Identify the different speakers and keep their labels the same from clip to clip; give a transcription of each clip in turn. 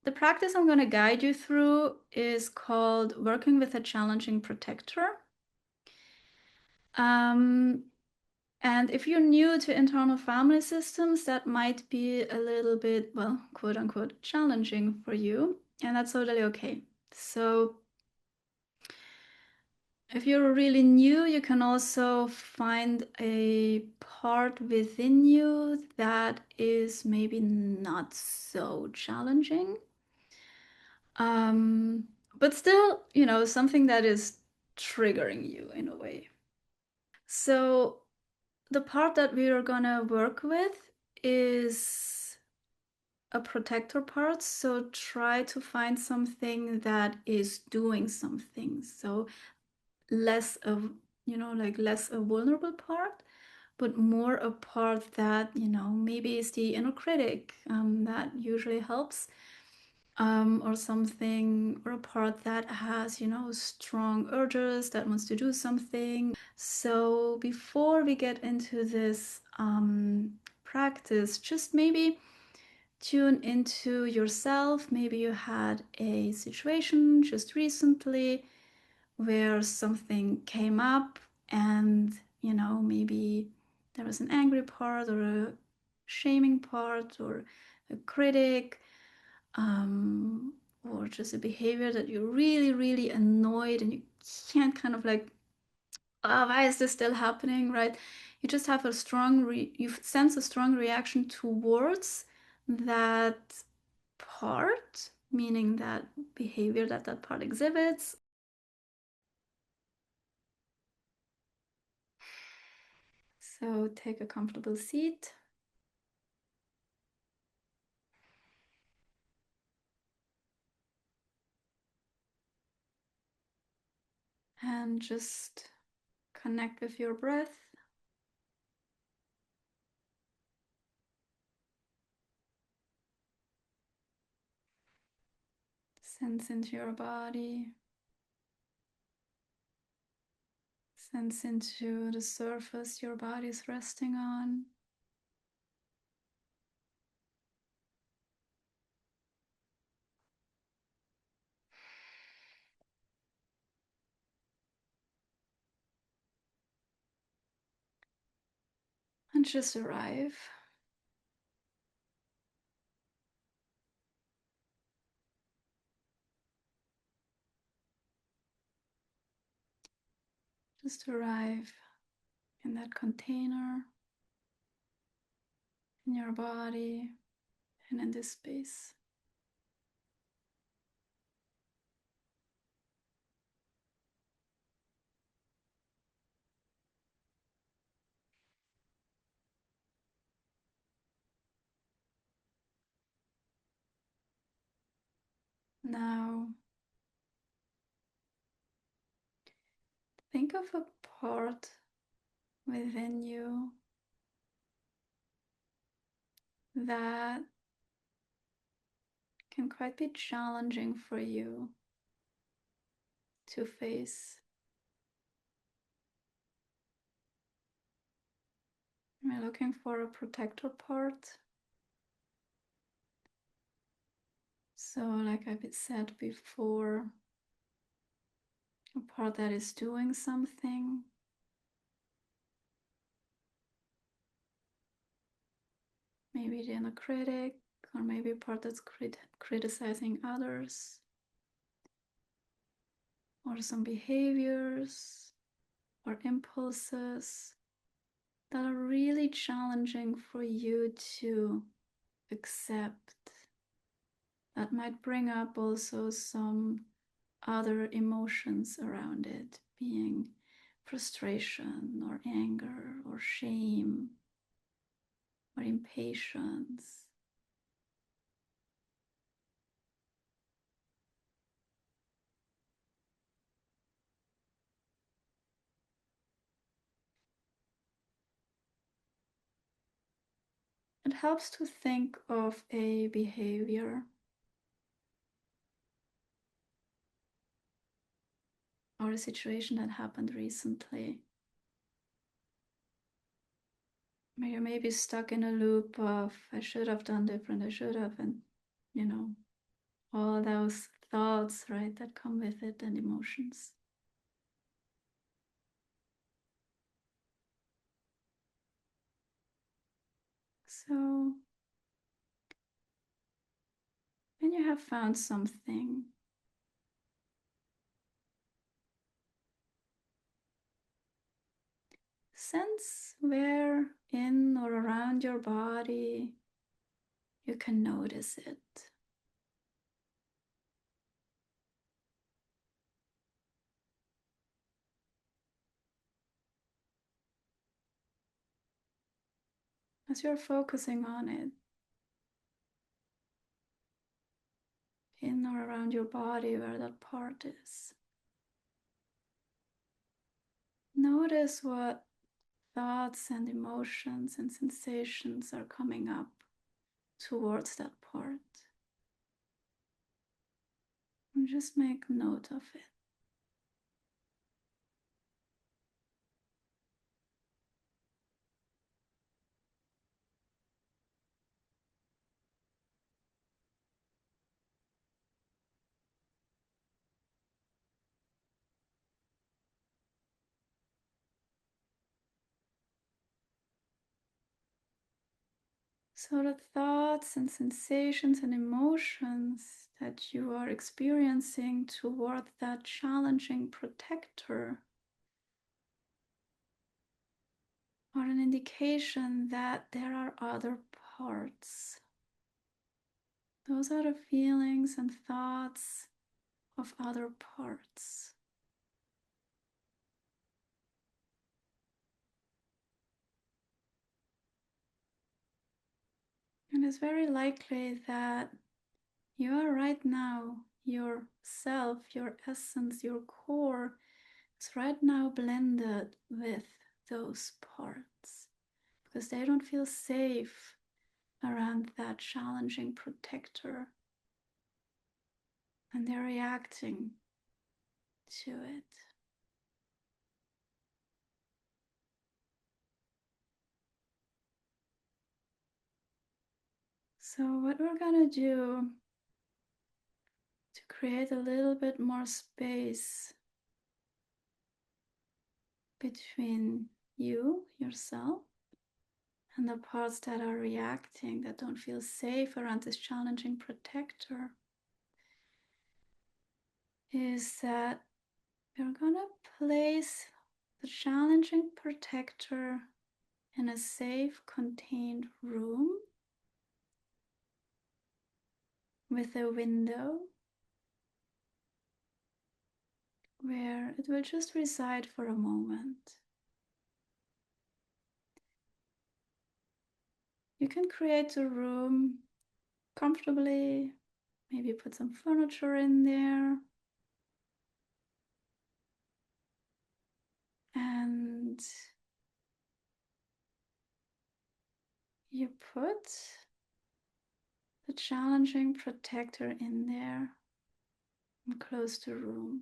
Speaker 1: The practice I'm going to guide you through is called working with a challenging protector. Um, and if you're new to internal family systems, that might be a little bit, well, quote unquote, challenging for you. And that's totally okay. So if you're really new, you can also find a part within you that is maybe not so challenging. But still, something that is triggering you in a way. So the part that we are gonna work with is a protector part. So try to find something that is doing something. So less of, like less a vulnerable part, but more a part that, maybe is the inner critic that usually helps. Or something, or a part that has, strong urges that wants to do something. So before we get into this practice, just maybe tune into yourself. Maybe you had a situation just recently where something came up and, maybe there was an angry part or a shaming part or a critic, or just a behavior that you're really, really annoyed and you can't kind of like, oh, why is this still happening, right? You just have a you sense a strong reaction towards that part, meaning that behavior that that part exhibits. So take a comfortable seat and just connect with your breath. Sense into your body. Sense into the surface your body is resting on. And just arrive. Just arrive in that container, in your body, and in this space. Now, think of a part within you that can quite be challenging for you to face. Am I looking for a protector part? So, like I said before, a part that is doing something. Maybe the inner critic, or maybe a part that's criticizing others, or some behaviors or impulses that are really challenging for you to accept. That might bring up also some other emotions around it, being frustration or anger or shame or impatience. It helps to think of a behavior or a situation that happened recently. You're maybe stuck in a loop of, I should have done different, I should have, and all those thoughts, right, that come with it and emotions. So when you have found something, sense where in or around your body you can notice it. As you're focusing on it, in or around your body where that part is. Notice what thoughts and emotions and sensations are coming up towards that part. And just make note of it. So the thoughts and sensations and emotions that you are experiencing toward that challenging protector are an indication that there are other parts. Those are the feelings and thoughts of other parts. And it's very likely that you are right now, yourself, your essence, your core is right now blended with those parts because they don't feel safe around that challenging protector and they're reacting to it. So what we're gonna do to create a little bit more space between you, yourself, and the parts that are reacting, that don't feel safe around this challenging protector, is that we're gonna place the challenging protector in a safe, contained room with a window where it will just reside for a moment. You can create a room comfortably, maybe put some furniture in there, and you put the challenging protector in there and close the room.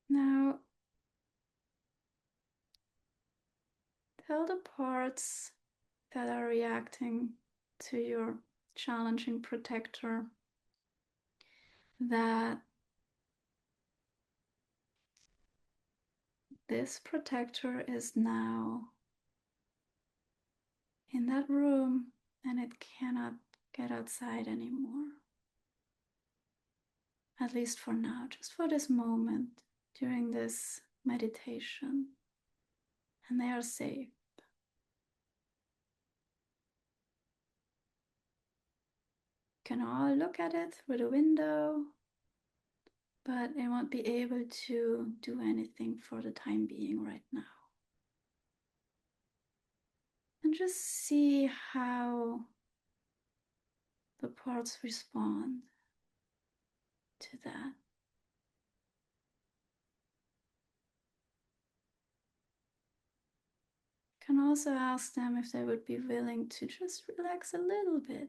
Speaker 1: Now, tell the parts that are reacting to your challenging protector that this protector is now in that room and it cannot get outside anymore. At least for now, just for this moment during this meditation. And they are safe. You can all look at it through the window, but it won't be able to do anything for the time being right now. And just see how the parts respond to that. You can also ask them if they would be willing to just relax a little bit,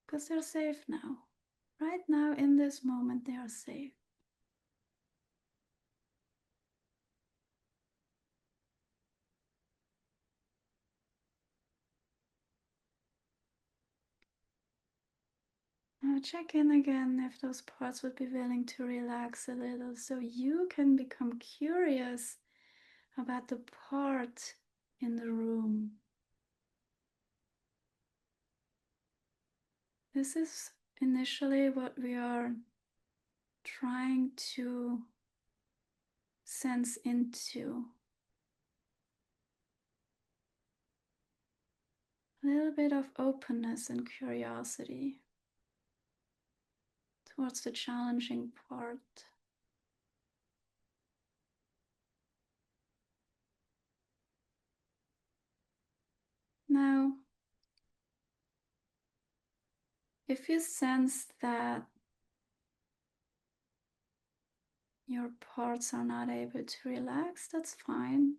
Speaker 1: because they're safe now. Right now, in this moment, they are safe. Now check in again if those parts would be willing to relax a little so you can become curious about the part in the room. This is initially what we are trying to sense into. A little bit of openness and curiosity towards the challenging part. Now, if you sense that your parts are not able to relax, that's fine.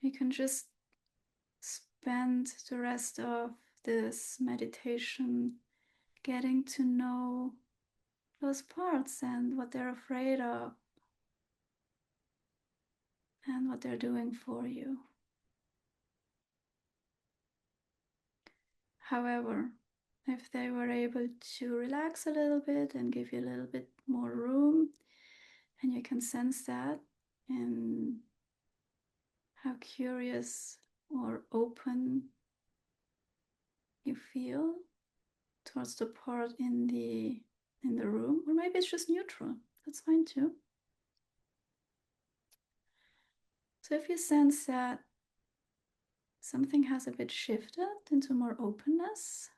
Speaker 1: You can just spend the rest of this meditation getting to know those parts and what they're afraid of and what they're doing for you. However, if they were able to relax a little bit and give you a little bit more room, and you can sense that in how curious or open you feel towards the part in the room, or maybe it's just neutral. That's fine too. So if you sense that something has a bit shifted into more openness,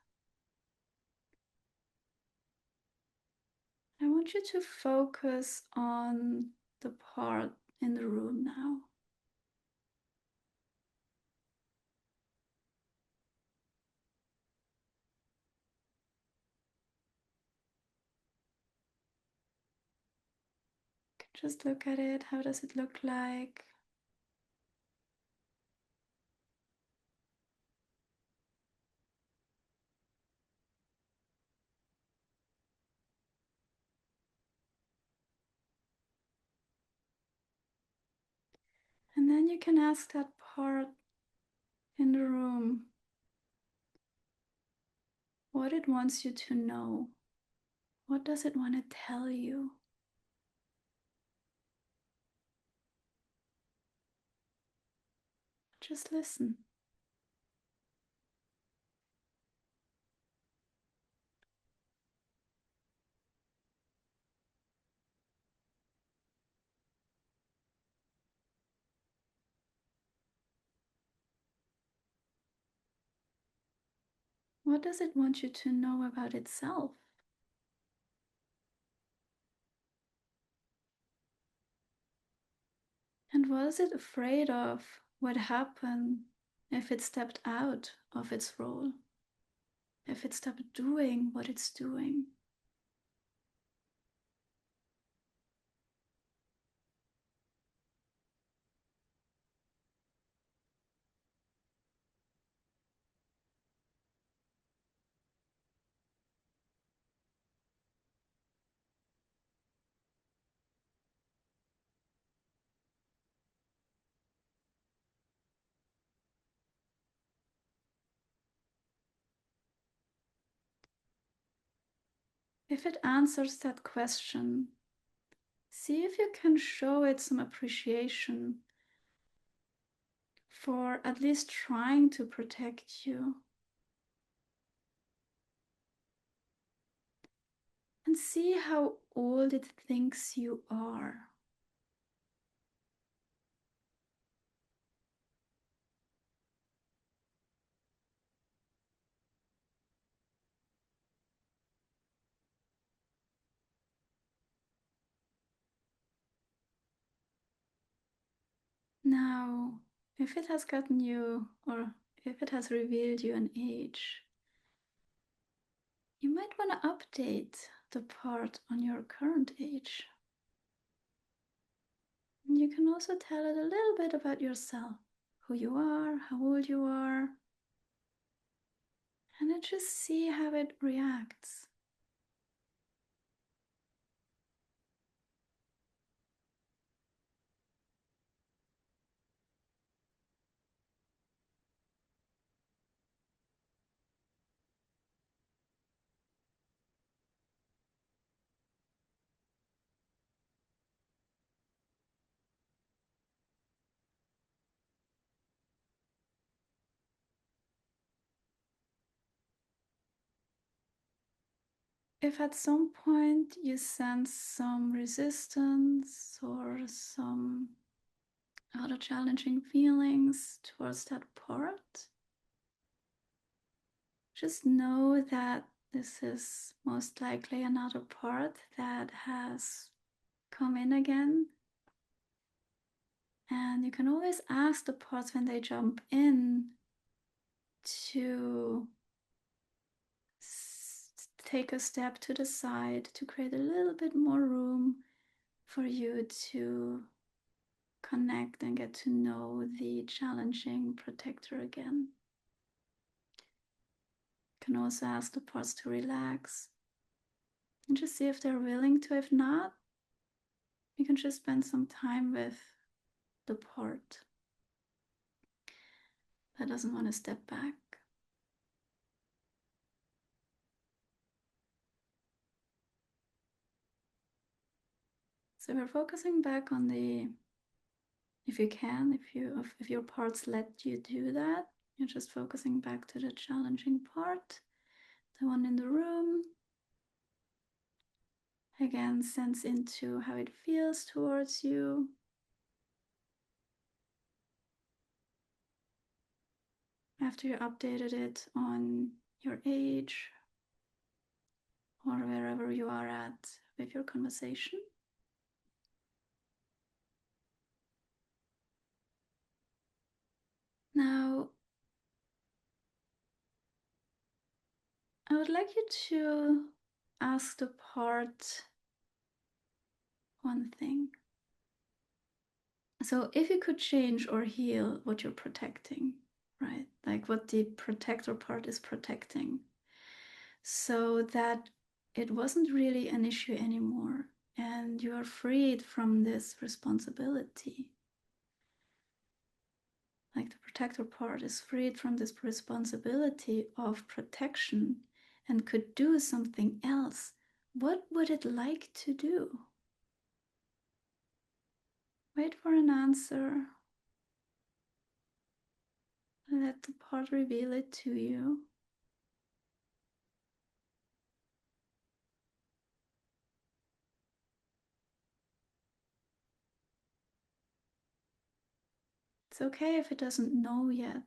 Speaker 1: I want you to focus on the part in the room now. Just look at it. How does it look like? And then you can ask that part in the room what it wants you to know. What does it want to tell you? Just listen. What does it want you to know about itself? And what is it afraid of what happen if it stepped out of its role? If it stopped doing what it's doing? If it answers that question, see if you can show it some appreciation for at least trying to protect you. And see how old it thinks you are. Now, if it has gotten you, or if it has revealed you an age, you might want to update the part on your current age. And you can also tell it a little bit about yourself, who you are, how old you are, and then just see how it reacts. if at some point you sense some resistance or some other challenging feelings towards that part, just know that this is most likely another part that has come in again. And you can always ask the parts when they jump in to take a step to the side to create a little bit more room for you to connect and get to know the challenging protector again. You can also ask the parts to relax and just see if they're willing to. If not, you can just spend some time with the part that doesn't want to step back. So we're focusing back on the, if you can, if your parts let you do that, you're just focusing back to the challenging part, the one in the room. Again, sense into how it feels towards you. After you updated it on your age or wherever you are at with your conversation. Now, I would like you to ask the part one thing. So if you could change or heal what you're protecting, right? Like what the protector part is protecting, so that it wasn't really an issue anymore and you are freed from this responsibility. Like the protector part is freed from this responsibility of protection and could do something else. What would it like to do? Wait for an answer. Let the part reveal it to you. It's okay if it doesn't know yet,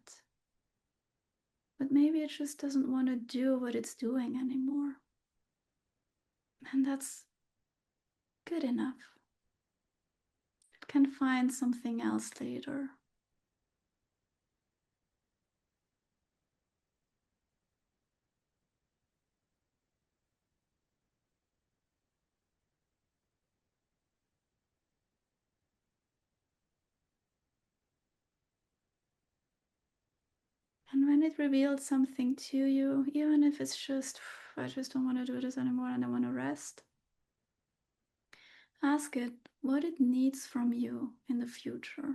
Speaker 1: but maybe it just doesn't want to do what it's doing anymore. And that's good enough. It can find something else later. And when it reveals something to you, even if it's just, I just don't want to do this anymore and I want to rest, ask it what it needs from you in the future.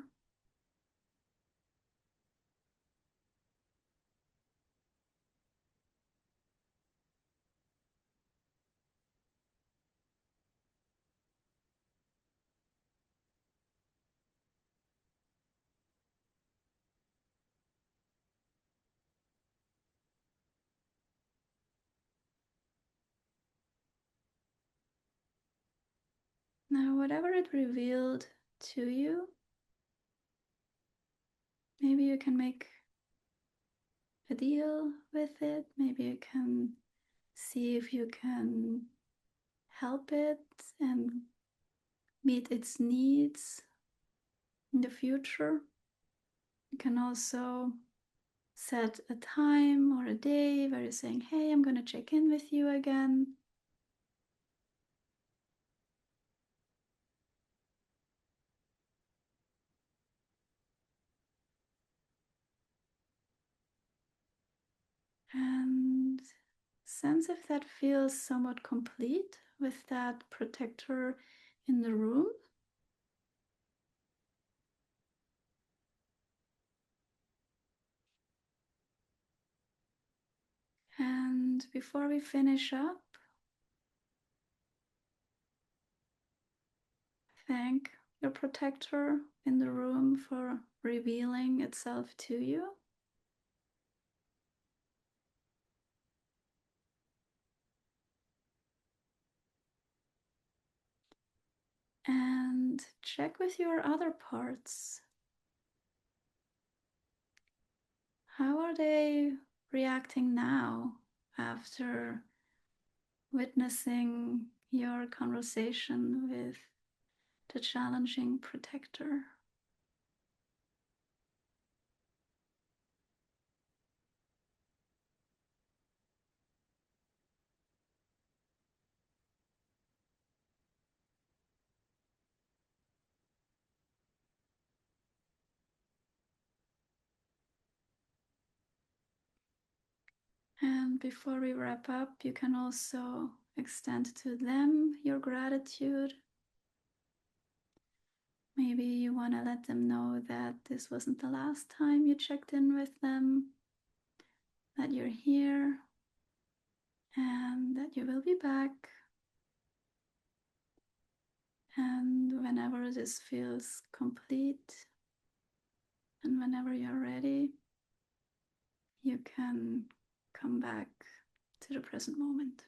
Speaker 1: Now, whatever it revealed to you, maybe you can make a deal with it. Maybe you can see if you can help it and meet its needs in the future. You can also set a time or a day where you're saying, hey, I'm going to check in with you again. And sense if that feels somewhat complete with that protector in the room. And before we finish up, thank your protector in the room for revealing itself to you. check with your other parts. How are they reacting now after witnessing your conversation with the challenging protector? And before we wrap up, you can also extend to them your gratitude. Maybe you want to let them know that this wasn't the last time you checked in with them, that you're here, and that you will be back. And whenever this feels complete, and whenever you're ready, you can come back to the present moment.